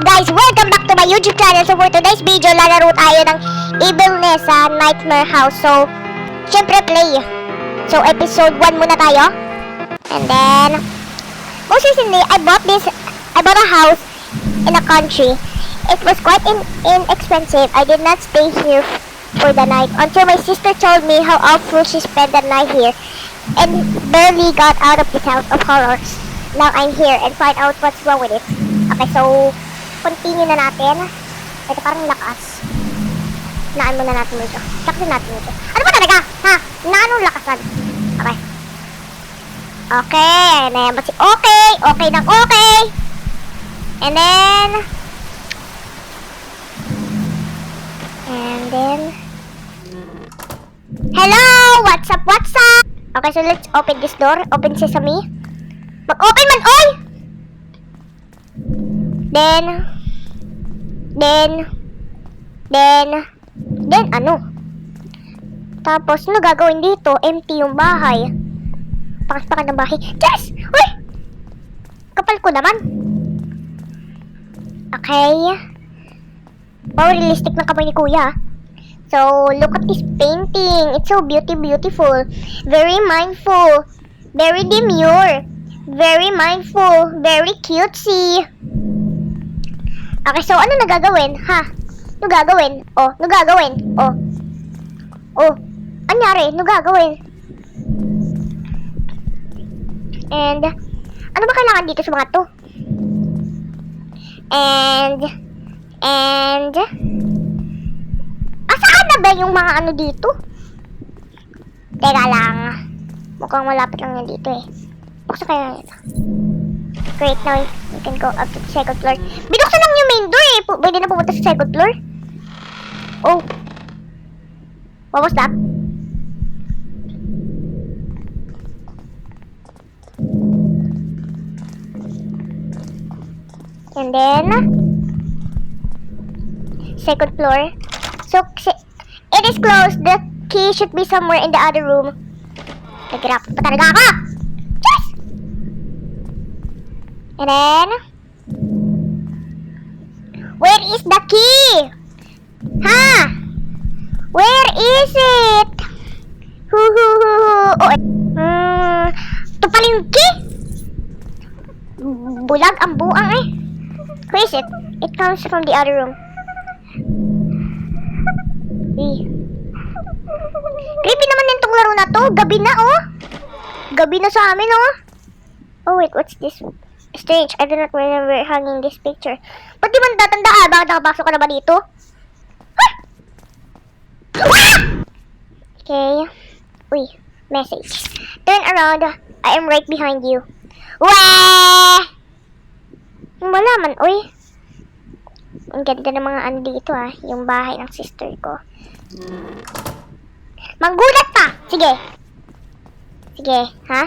up guys? Welcome back to my YouTube channel. So for today's video, lalaro tayo ng Evil Nessa Nightmare House. So, syempre play. So episode 1 muna tayo. And then, most recently, I bought a house in a country. It was quite inexpensive. I did not stay here for the night until my sister told me how awful she spent the night here and barely got out of this house of horrors. Now I'm here and find out what's wrong with it. Okay, so continue na natin. Ito parang lakas. Naan muna natin ito. Saksin natin ito. Ano ba talaga? Ha? Naanong lakasan? Okay. Okay. Ayan ba si okay? Okay ng okay. And then hello! What's up? What's up? Okay, so let's open this door. Open sesame. Mag-open man, oy! Then ano? Tapos, ano gagawin dito? Empty yung bahay. Pakas-pakan ng bahay. Yes! Uy! Kapal ko naman. Okay. Wow, realistic ng kamay ni kuya. So, look at this painting. It's so beautiful. Very mindful. Very demure. Very mindful. Very cutesy. Okay, so ano nagagawin? Ha? Ano gagawin? Oh, ano gagawin? Oh. Oh. Anyari? Ano gagawin? And, ano ba kailangan dito sa mga to? And, saan na ba yung mga ano dito? Teka lang. Mukhang malapit lang yan dito eh. Buksan kaya ito. Great, now we can go up to the second floor. Binuksan lang yung main door eh. Pwede na pumunta sa second floor. Oh. What was that? And then, second floor. So, it is closed. The key should be somewhere in the other room. Nagirap pa talaga ako! Yes! And then, where is the key? Ha? Where is it? Oh, ito pala yung key? Bulag ang buang eh. Where is it? It comes from the other room. Creepy naman nitong laro na to. Gabi na oh. Gabi na sa amin oh. Oh wait, what's this? Strange, I do not remember hanging this picture. Ba't di man tatandaan? Bakit nakapasok ka na ba dito? Huh? Okay. Uy, message. Turn around. I am right behind you. Wah! Wala man, uy. Ang ganda ng mga ano dito ah. Yung bahay ng sister ko. Manggulat pa! Sige. Sige, ha?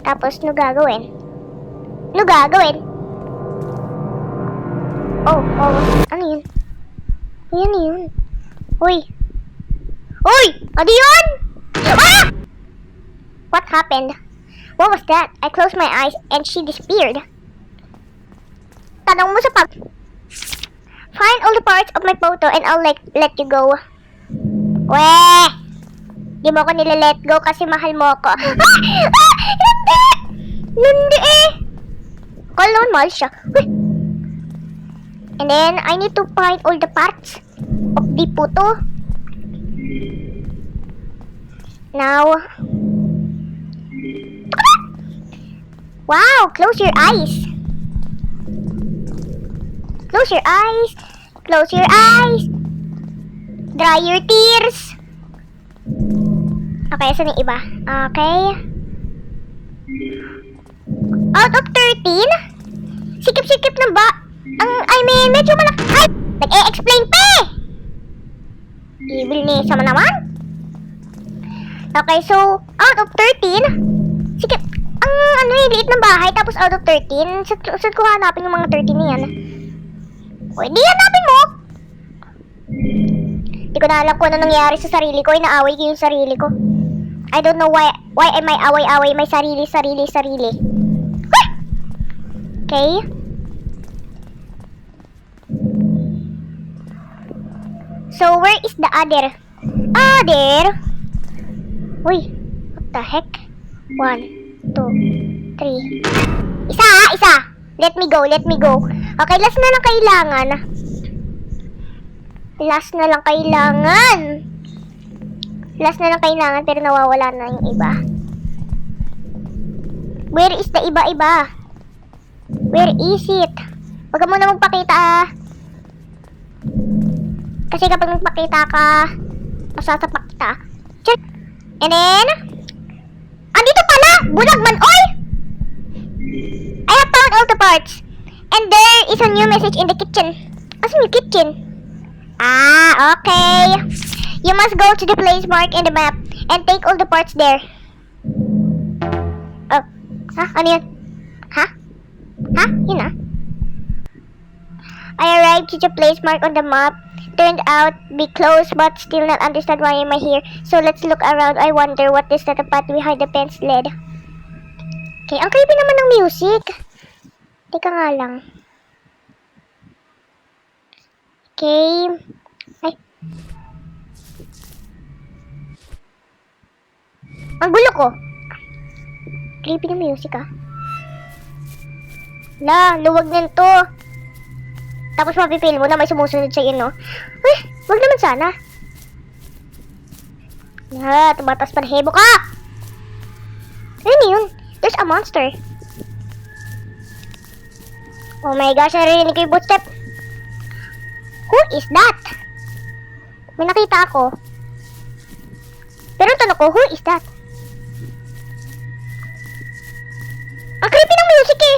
Tapos, ano gagawin? Ano gagawin? Oh. Ano yun? Uy, ano yun? Uy! Uy! Ano yun? Ah! What happened? What was that? I closed my eyes and she disappeared. Tanong mo sa pag... Find all the parts of my photo and I'll let you go. Weh! Di mo ako nile-let go kasi mahal mo ako. Hindi! Hindi eh! Call naman mahal siya. Weh! And then, I need to find all the parts of the photo. Now... Wow! Close your eyes! Close your eyes. Close your eyes. Dry your tears. Okay, saan yung iba? Okay. Out of 13? Sikip-sikip na ba? I mean, medyo malaki. Ay! Nag-e-explain pa eh! Evil Nessa mo naman. Okay, so, out of 13? Sikip. Ang ano eh, liit ng bahay. Tapos out of 13? Saan ko hanapin yung mga 13 na yan? O, hindi hanapin mo! Hindi ko na alam kung ano nangyari sa sarili ko. Inaaway ko yung sarili ko. I don't know why am I away-away may sarili. Huh! Okay. So, where is the other? Other? Uy, what the heck? 1, 2, 3. Isa! Let me go. Okay, last na lang kailangan. Last na lang kailangan, pero nawawala na yung iba. Where is the iba? Where is it? Huwag ka muna magpakita Kasi kapag magpakita ka, masasapak kita. Check. And then, andito pala! Bulag man, oy! I have found all the parts. And there is a new message in the kitchen. Asan yung kitchen? Okay. You must go to the place marked in the map and take all the parts there. Oh, ano yun? Yun na. I arrived to the place marked on the map. Turned out be close but still not understand why am I here. So let's look around. I wonder what is the path behind the fence led. Okay, ang creepy naman ng music. Teka nga lang. Okay. Ay. Ang gulo ko. Creepy ng music luwag nito. Tapos mapipil mo na may sumusunod sa'yo, no? Uy, wag naman sana. Tumatas pa na hebo ka! Ano yun? There's a monster. Oh my gosh, narinig ko yung footstep. Who is that? May nakita ako. Pero ang tanong ko, who is that? Ang creepy ng music eh!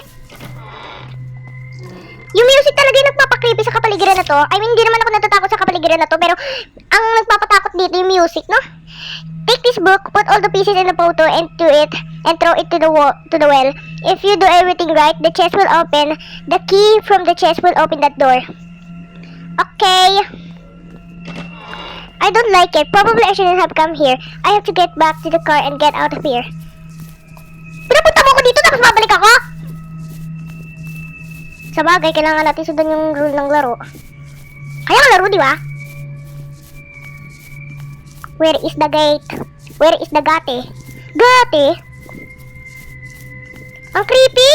Yung music talaga yung nagpapakreepy sa kapaligiran na to. I mean, hindi naman ako natatakot sa kapaligiran na to, pero ang nagpapatakot dito yung music, no? Take this book, put all the pieces in the photo into it, and throw it to the well. If you do everything right, the chest will open. The key from the chest will open that door. Okay. I don't like it. Probably I shouldn't have come here. I have to get back to the car and get out of here. Pinapunta mo ako dito tapos babalik ako? Sa bagay, kailangan natin sundan yung rule ng laro. Kaya ang laro, di ba? Where is the gate? Where is the gate? Gate? Ang creepy!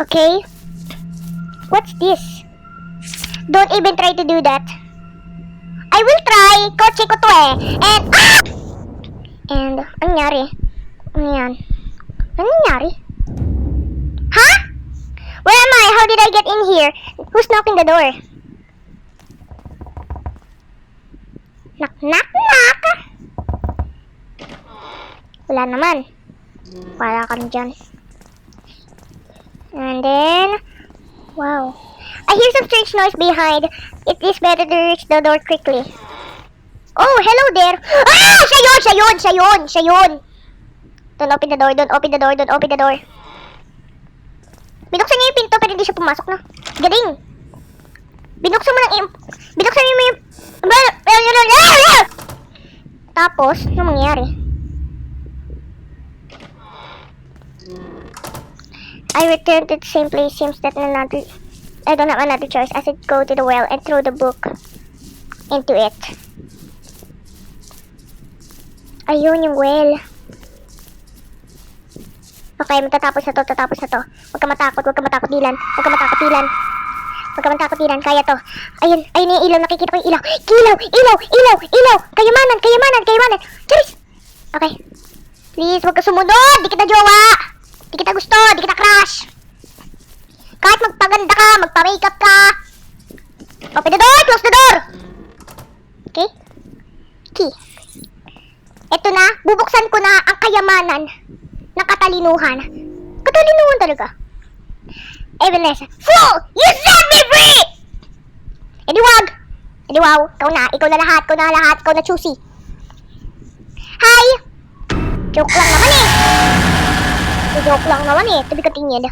Okay. What's this? Don't even try to do that. I will try! Kotse ko to eh! And, ano nangyari? Ano yan? Ano nangyari? Huh? Where am I? How did I get in here? Who's knocking the door? Knock, knock, knock! Wala naman. Wala kami dyan. And then, wow. I hear some strange noise behind. It is better to reach the door quickly. Oh, hello there! Siya yun! Don't open the door, don't open the door. Binuksan niya yung pinto pero hindi siya pumasok na. Galing! Binuksan mo yung... Tapos, ano mangyari? I return to the same place. Seems that I don't have another choice. I should go to the well and throw the book into it. Ayun yung well. Okay, matatapos na to. Huwag ka matakot, Dylan. Huwag ka matakot, Dylan. Kaya to. Ayun yung ilaw. Nakikita ko yung ilaw. Ilaw! Kayamanan! Charis! Okay. Please, huwag ka sumunod! Di kita jowa! Di kita gusto! Di kita crush! Kahit magpaganda ka, magpa-makeup ka! Open the door! Close the door! Okay? Key. Eto na, bubuksan ko na ang kayamanan ng katalinuhan. Katalinuhan talaga. Eh, Vanessa. Fool! You set me free! Edi wag! Edi wow! Ikaw na lahat, ikaw na choosy. Hi! Joke lang naman eh. To be continued.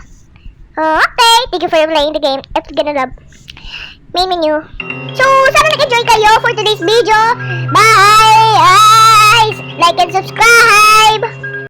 Okay, thank you for playing the game. It's gonna love. Main menu. So, sana nag-enjoy kayo for today's video. Bye! Guys! Like and subscribe!